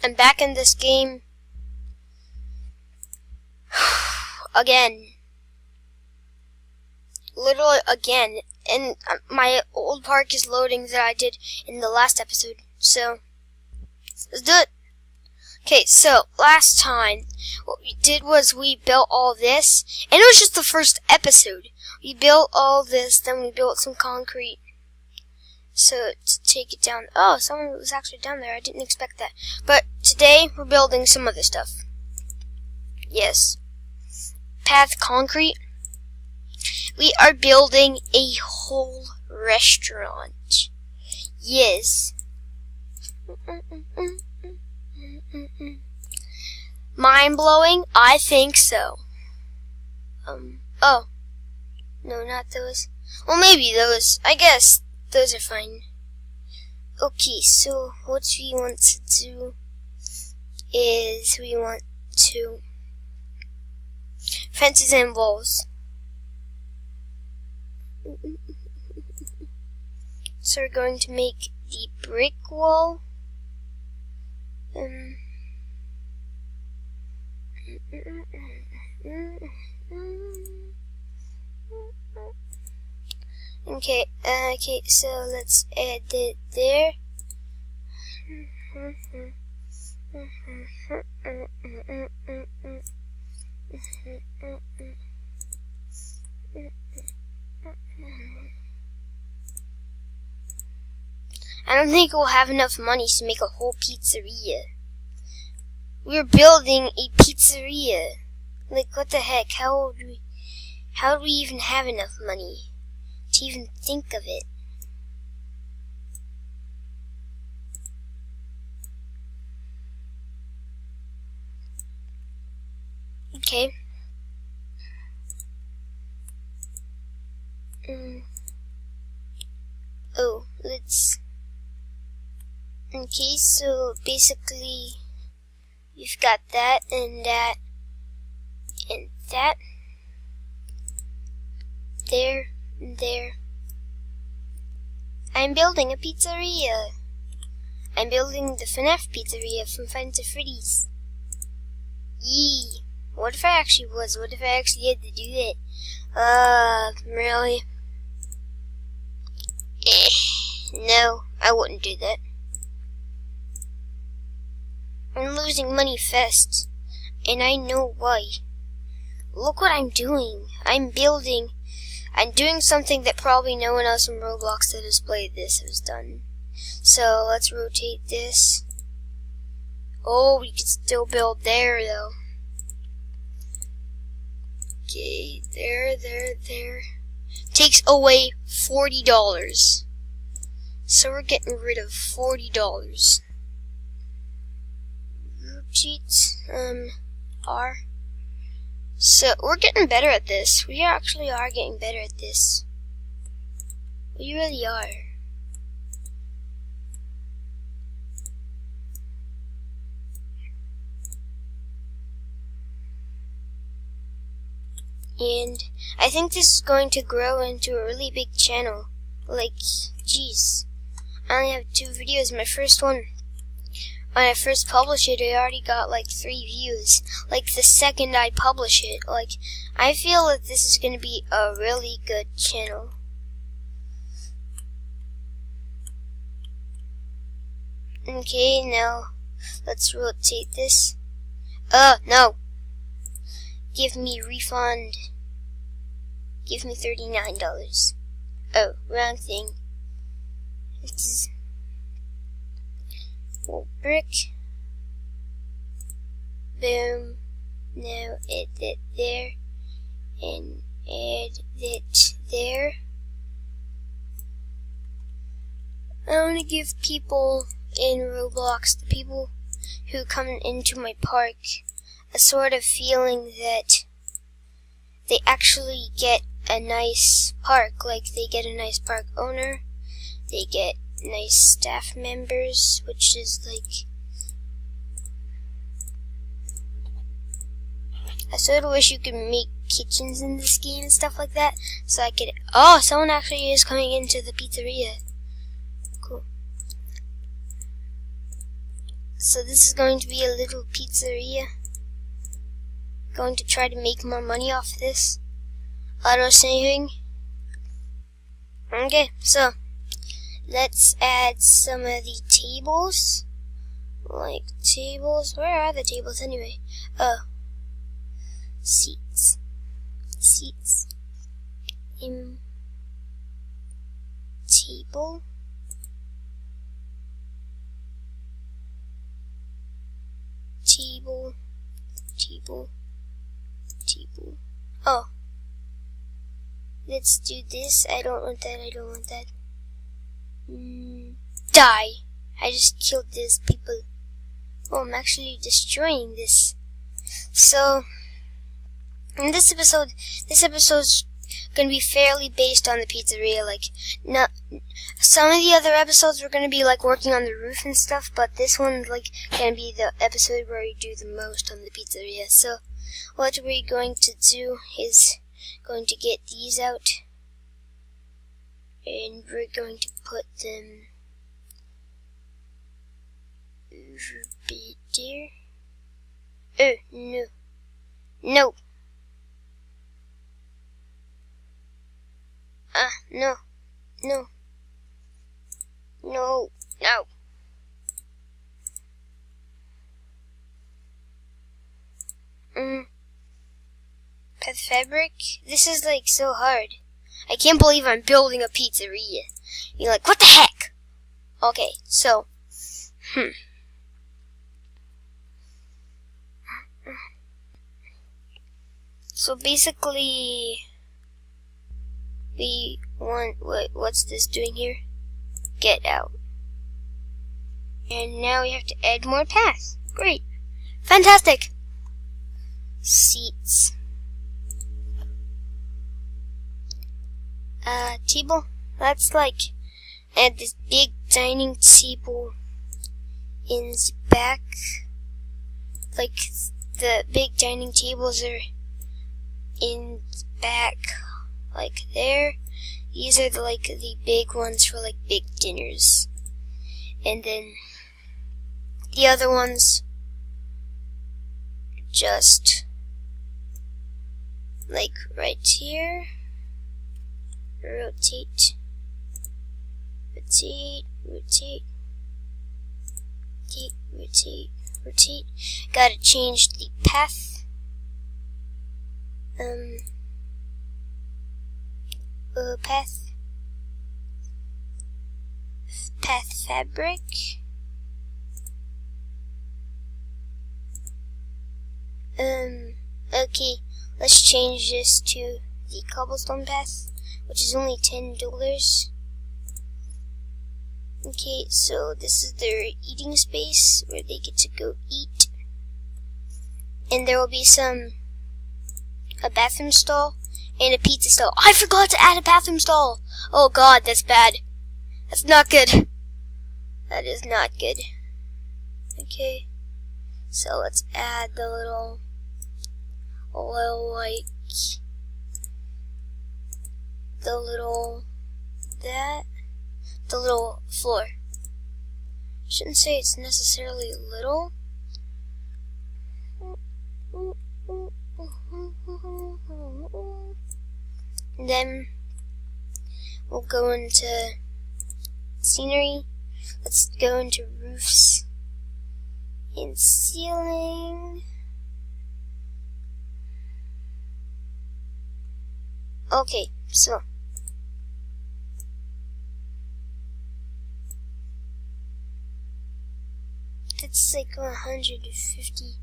I'm back in this game again. Literally again. And my old park is loading that I did in the last episode. So, let's do it. Okay, so last time, what we did was we built all this. And it was just the first episode. We built all this, then we built some concrete. So, to take it down. Oh, someone was actually down there. I didn't expect that. But today, we're building some other stuff. Yes. Path concrete. We are building a whole restaurant. Yes. Mind-blowing? I think so. Oh. No, not those. Well, maybe those. I guess those are fine. Okay, so what we want to do is we want to fences and walls. So we're going to make the brick wall. Okay, so let's add it there. I don't think we'll have enough money to make a whole pizzeria. We're building a pizzeria. Like, what the heck? How do we even have enough money to even think of it? Okay. Oh, let's... Okay, so basically, you've got that and that and that. There and there. I'm building a pizzeria. I'm building the FNAF pizzeria from Five Nights at Freddy's. Yee. What if I actually was? What if I actually had to do that? Really? No, I wouldn't do that. I'm losing money fast, and I know why. Look what I'm doing. I'm doing something that probably no one else in Roblox that has played this has done. So let's rotate this. Oh, we can still build there though. Okay, there. Takes away $40. So we're getting rid of $40. Rotate, R. So we're getting better at this. We actually are getting better at this. We really are. And I think this is going to grow into a really big channel. Like, jeez. I only have 2 videos. My first one, when I first published it, I already got like 3 views. Like the second I publish it. Like, I feel that this is going to be a really good channel. Okay, now let's rotate this. No. Give me refund. Give me $39. Oh, wrong thing. It's brick. Boom. Now add it there. And add it there. I want to give people in Roblox, the people who come into my park, a sort of feeling that they actually get a nice park. Like, they get a nice park owner, they get nice staff members, which is like, I sort of wish you could make kitchens in this game and stuff like that, so I could, oh, someone actually is coming into the pizzeria. Cool. So this is going to be a little pizzeria. Going to try to make more money off this. Auto saving. Okay, so let's add some of the tables. Like tables. Where are the tables anyway? Oh. Seats. Seats. Table. Table. Table. Table. Oh. Let's do this. I don't want that. I don't want that. Die. I just killed these people. Oh, I'm actually destroying this. So, in this episode's gonna be fairly based on the pizzeria. Like, not some of the other episodes we're gonna be like working on the roof and stuff, but this one's like gonna be the episode where we do the most on the pizzeria. So, what we're going to do is going to get these out, and we're going to put them over there. Oh, no. No. No. No. No. No. Pet fabric? This is like so hard. I can't believe I'm building a pizzeria. You're like, what the heck? Okay, so, So basically, we want, what's this doing here? Get out. And now we have to add more paths. Great. Fantastic. Seats. Table. Let's like add this big dining table in the back. Like the big dining tables are in the back, like there. These are the big ones for like big dinners, and then the other ones just like right here. Rotate, rotate, rotate, rotate, rotate, rotate. Gotta change the path. Path fabric. Okay, let's change this to the cobblestone path, which is only $10. Okay, so this is their eating space where they get to go eat. And there will be a bathroom stall and a pizza stall. I forgot to add a bathroom stall! Oh god, that's bad. That's not good. That is not good. Okay, so let's add the little floor. Shouldn't say it's necessarily little. And then we'll go into scenery. Let's go into roofs and ceiling. Okay, so that's like 150.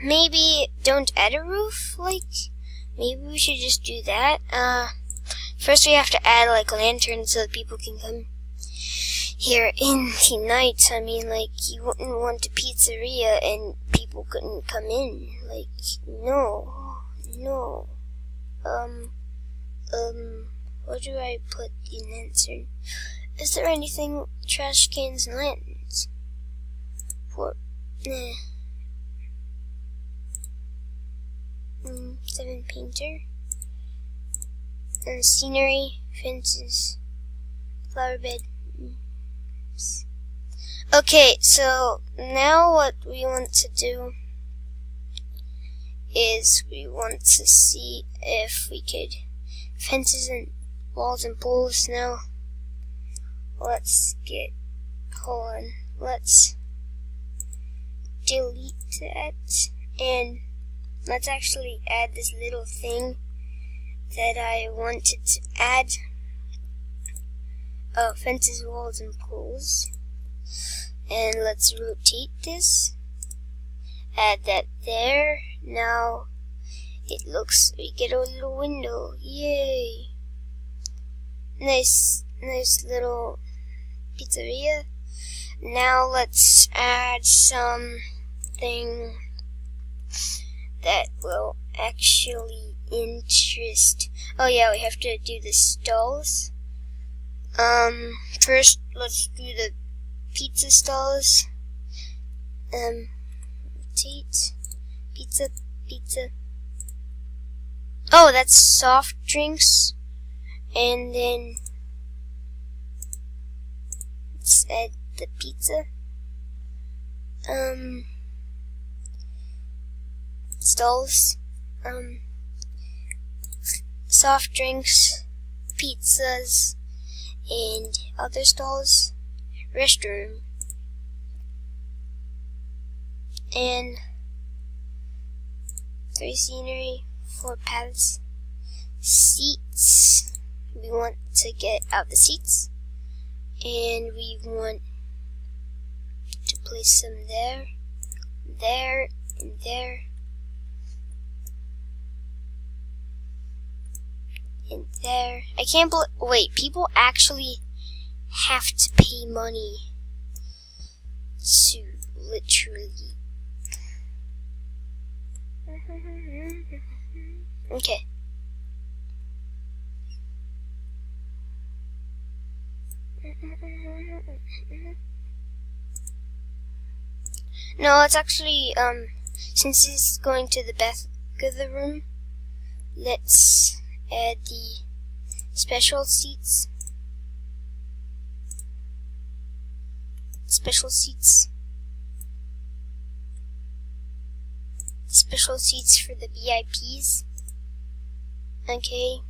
Maybe don't add a roof, like, maybe we should just do that. First we have to add like lanterns so that people can come here in the night. I mean, like, you wouldn't want a pizzeria and people couldn't come in. Like, no. Where do I put the lantern? Is there anything, trash cans and lanterns? Nah. 7 painter. And scenery, fences, flower bed. Okay, so now what we want to do is we want to see if we could fences and walls and poles now. Hold on, let's delete that and let's actually add this little thing that I wanted to add. Fences, walls, and poles. And let's rotate this. Add that there. Now it looks, we get a little window. Yay! Nice little pizzeria. Now let's add something that will actually interest. Oh yeah, we have to do the stalls. First let's do the pizza stalls. Rotate. Pizza. Oh, that's soft drinks. And then let's add the pizza. Stalls. Soft drinks, pizzas, and other stalls. Restroom. And 3 scenery, 4 paths. Seats. We want to get out the seats. And we want to place them there, and there. And there. I can't believe. Wait, people actually have to pay money to literally. Okay. No, it's actually since he's going to the back of the room, let's add the special seats. Special seats for the VIPs. Okay.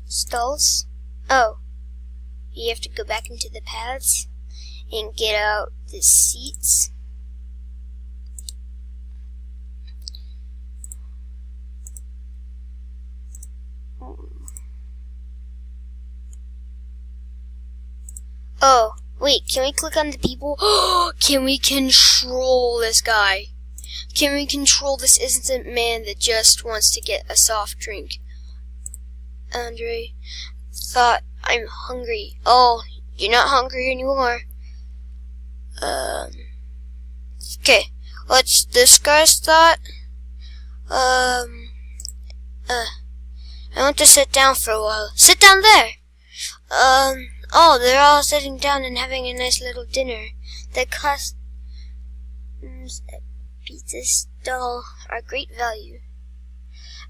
Stalls. Oh, you have to go back into the paths and get out the seats. Oh, wait, can we click on the people? Can we control this guy? Can we control this innocent man that just wants to get a soft drink? Andre thought I'm hungry. Oh, you're not hungry anymore. Okay, let's discuss that. I want to sit down for a while. Sit down there. Oh, they're all sitting down and having a nice little dinner. The customs at pizza stall are great value.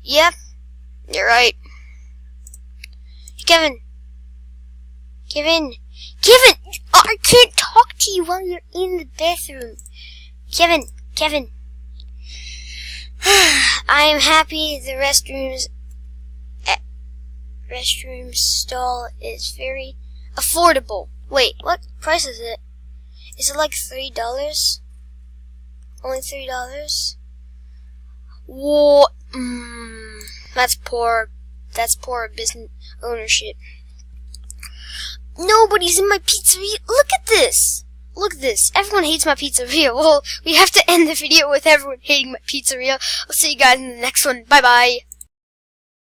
Yep, you're right. Kevin! Oh, I can't talk to you while you're in the bathroom. Kevin! I'm happy the restroom stall is very affordable. Wait, what price is it? Is it like $3? Only $3? What? That's poor business ownership. Nobody's in my pizzeria. Look at this. Everyone hates my pizzeria. Well, we have to end the video with everyone hating my pizzeria. I'll see you guys in the next one. Bye bye.